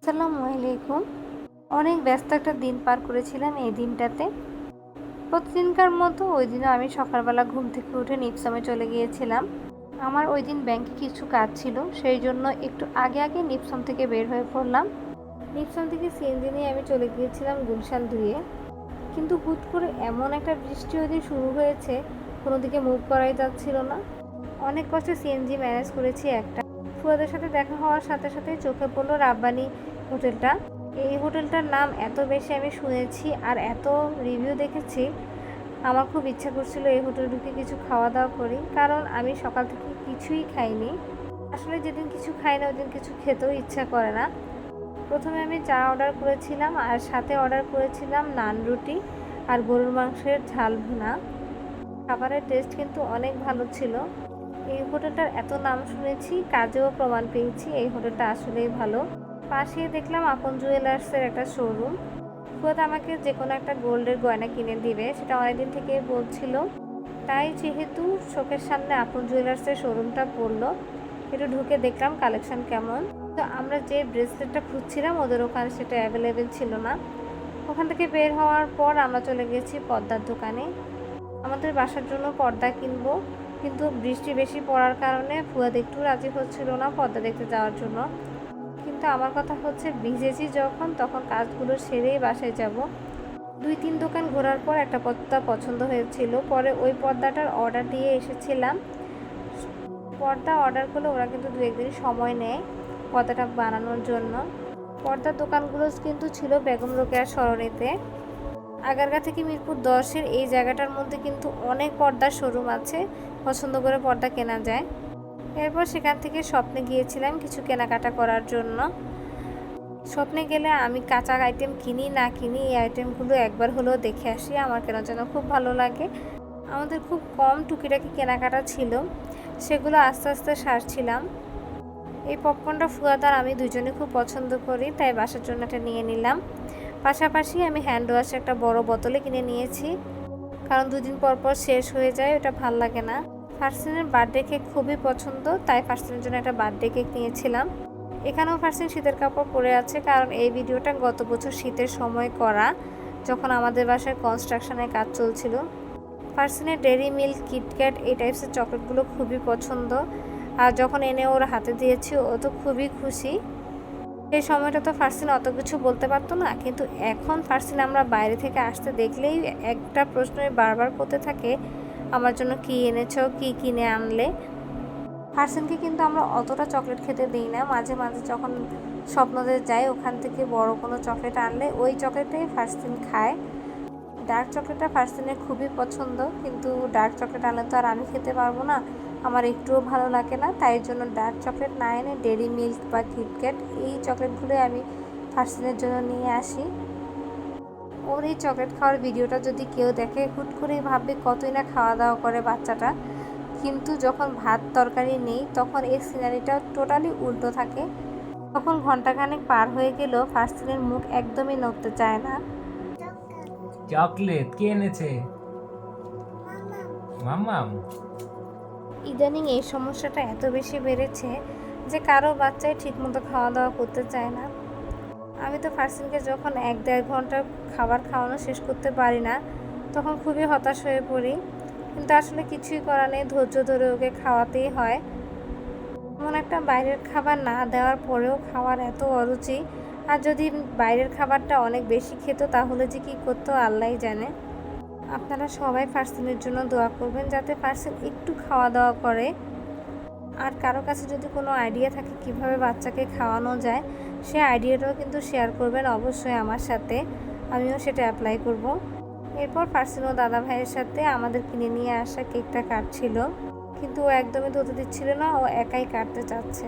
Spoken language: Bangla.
আসসালামু আলাইকুম। অনেক ব্যস্ত একটা দিন পার করেছিলাম এই দিনটাতে। প্রতিদিনকার মতো ওই দিনও আমি সকালবেলা ঘুম থেকে উঠে নিপসমে চলে গিয়েছিলাম। আমার ওই দিন ব্যাংকে কিছু কাজ ছিল, সেই জন্য একটু আগে আগে নিপসম থেকে বের হয়ে পড়লাম। নিপসম থেকে সিএনজি নিয়ে আমি চলে গিয়েছিলাম গুলশান 2-এ। কিন্তু হুট করে এমন একটা বৃষ্টি ওই দিন শুরু হয়েছে, কোনো দিকে মুভ করাই যাচ্ছিল না। অনেক কষ্টে সিএনজি ম্যানেজ করেছি একটা। ফুয়াদের সাথে দেখা হওয়ার সাথে সাথে চোখে পড়লো রাব্বানি হোটেলটা। এই হোটেলটার নাম এত বেশি আমি শুনেছি আর এত রিভিউ দেখেছি, আমার খুব ইচ্ছা করছিল এই হোটেলে ঢুকে কিছু খাওয়া দাওয়া করি, কারণ আমি সকাল থেকে কিছুই খাইনি। আসলে যেদিন কিছু খাই না ওই দিন কিছু খেতেও ইচ্ছা করে না। প্রথমে আমি চা অর্ডার করেছিলাম আর সাথে অর্ডার করেছিলাম নান রুটি আর গরুর মাংসের ঝাল ভুনা। খাবারের টেস্ট কিন্তু অনেক ভালো ছিল। এই হোটেলটার এত নাম শুনেছি, কাজেও প্রমাণ পেয়েছি এই হোটেলটা আসলেই ভালো। পাশে দেখলাম আপন জুয়েলার্সের একটা শোরুম। ফুয়াদ আমাকে যে কোনো একটা গোল্ডের গয়না কিনে দিবে, সেটা অনেকদিন থেকে বলছিল। তাই যেহেতু চোখের সামনে আপন জুয়েলার্সের শোরুমটা পড়লো, একটু ঢুকে দেখলাম কালেকশন কেমন। তো আমরা যে ব্রেসলেটটা খুঁজছিলাম ওদের ওখানে সেটা অ্যাভেলেবেল ছিল না। ওখান থেকে বের হওয়ার পর আমরা চলে গেছি পর্দার দোকানে। আমাদের বাসার জন্য পর্দা কিনবো, কিন্তু বৃষ্টি বেশি পড়ার কারণে ফুয়াদ একটু রাজি হচ্ছিল না পর্দা দেখতে যাওয়ার জন্য। কিন্তু আমার কথা হচ্ছে ভিজেছি যখন, তখন কাজগুলো সেরেই বাসায় যাব। 2-3 দোকান ঘোরার পর একটা পর্দা পছন্দ হয়েছিল, পরে ওই পর্দাটার অর্ডার দিয়ে এসেছিলাম। পর্দা অর্ডার করলে ওরা কিন্তু 2-1 দিন সময় নেয় পর্দাটা বানানোর জন্য। পর্দার দোকানগুলো কিন্তু ছিল বেগম রোকেয়ার সরণিতে। আগারগাঁ থেকে মিরপুর 10-এর এই জায়গাটার মধ্যে কিন্তু অনেক পর্দার শোরুম আছে, পছন্দ করে পর্দা কেনা যায়। এরপর সেখান থেকে স্বপ্নে গিয়েছিলাম কিছু কেনাকাটা করার জন্য। স্বপ্নে গেলে আমি কাঁচা আইটেম কিনি না কিনি, এই আইটেমগুলো একবার হলেও দেখে আসি, আমার কেন যেন খুব ভালো লাগে। আমাদের খুব কম টুকিটাকি কেনাকাটা ছিল, সেগুলো আস্তে আস্তে সারছিলাম। এই পপকর্নটা ফুয়াদ আর আমি দুজনে খুব পছন্দ করি, তাই বাসার জন্য এটা নিয়ে নিলাম। পাশাপাশি আমি হ্যান্ড ওয়াশ একটা বড় বোতলে কিনে নিয়েছি, কারণ 2 দিন পর পর শেষ হয়ে যায়, ওটা ভাল লাগে না। ফারসিনের বার্থডে কেক খুবই পছন্দ, তাই ফারসিনের জন্য একটা বার্থডে কেক নিয়েছিলাম। এখানেও ফারসিন শীতের কাপড় পরে আছে, কারণ এই ভিডিওটা গত বছর শীতের সময় করা, যখন আমাদের বাসায় কনস্ট্রাকশনের কাজ চলছিল। ফারসিনের ডেরি মিল্ক, কিটক্যাট এই টাইপসের চকলেটগুলো খুবই পছন্দ, আর যখন এনে ওর হাতে দিয়েছি ও তো খুবই খুশি। সেই সময়টা তো ফারসিন অত কিছু বলতে পারতো না, কিন্তু এখন ফারসিন আমরা বাইরে থেকে আসতে দেখলেই একটা প্রশ্নই বারবার করতে থাকে, আমার জন্য কী এনেছো, কী কিনে আনলে। ফারসিনকে কিন্তু আমরা অতটা চকলেট খেতে দিই না, মাঝে মাঝে যখন স্বপ্নদের যাই ওখান থেকে বড় কোনো চকলেট আনলে ওই চকলেটটাই ফারসিন খায়। ডার্ক চকলেটটা ফারসিনের খুবই পছন্দ, কিন্তু ডার্ক চকলেট আনলে তো আর আমি খেতে পারবো না, আমার একটুও ভালো লাগে না। তাই জন্য ডার্ক চকলেট না এনে ডেরি মিল্ক বা কিটক্যাট এই চকলেটগুলোই আমি ফারসিনের জন্য নিয়ে আসি। ওর এই চকলেট খাওয়ার ভিডিওটা যদি কেউ দেখে হুট করেই ভাববে কতই না খাওয়া দাওয়া করে বাচ্চাটা, কিন্তু যখন ভাত তরকারি নেই তখন এই সিনারিটা টোটালি উল্টো থাকে। তখন ঘন্টাখানেক পার হয়ে গেলেও ফারসিনের মুখ একদমই নড়তে চায় না। চকলেট কে এনেছে? মাম্মাম। ইদানিং এই সমস্যাটা এত বেশি বেড়েছে যে কারো বাচ্চাই ঠিকমতো খাওয়া দাওয়া করতে চায় না। আমি তো ফারসিনকে যখন 1-1.5 ঘন্টা খাবার খাওয়ানো শেষ করতে পারি না, তখন খুবই হতাশ হয়ে পড়ি, কিন্তু আসলে কিছুই করার নেই, ধৈর্য ধরে ওকে খাওয়াতেই হয়। এমন একটা বাইরের খাবার না দেওয়ার পরেও খাওয়ার এত অরুচি, আর যদি বাইরের খাবারটা অনেক বেশি খেত তাহলে যে কী করতো আল্লাহই জানে। আপনারা সবাই ফারসিনের জন্য দোয়া করবেন যাতে ফারসিন একটু খাওয়া দাওয়া করে। আর কারো কাছে যদি কোনো আইডিয়া থাকে কিভাবে বাচ্চাকে খাওয়ানো যায়, সে আইডিয়াটাও কিন্তু শেয়ার করবেন অবশ্যই আমার সাথে, আমিও সেটা অ্যাপ্লাই করব। এরপর ফারসিন ও দাদা ভাইয়ের সাথে আমাদের কিনে নিয়ে আসা কেকটা কাটছিল, কিন্তু ও একদমই ধরতে দিচ্ছিল না, ও একাই কাটতে চাচ্ছে।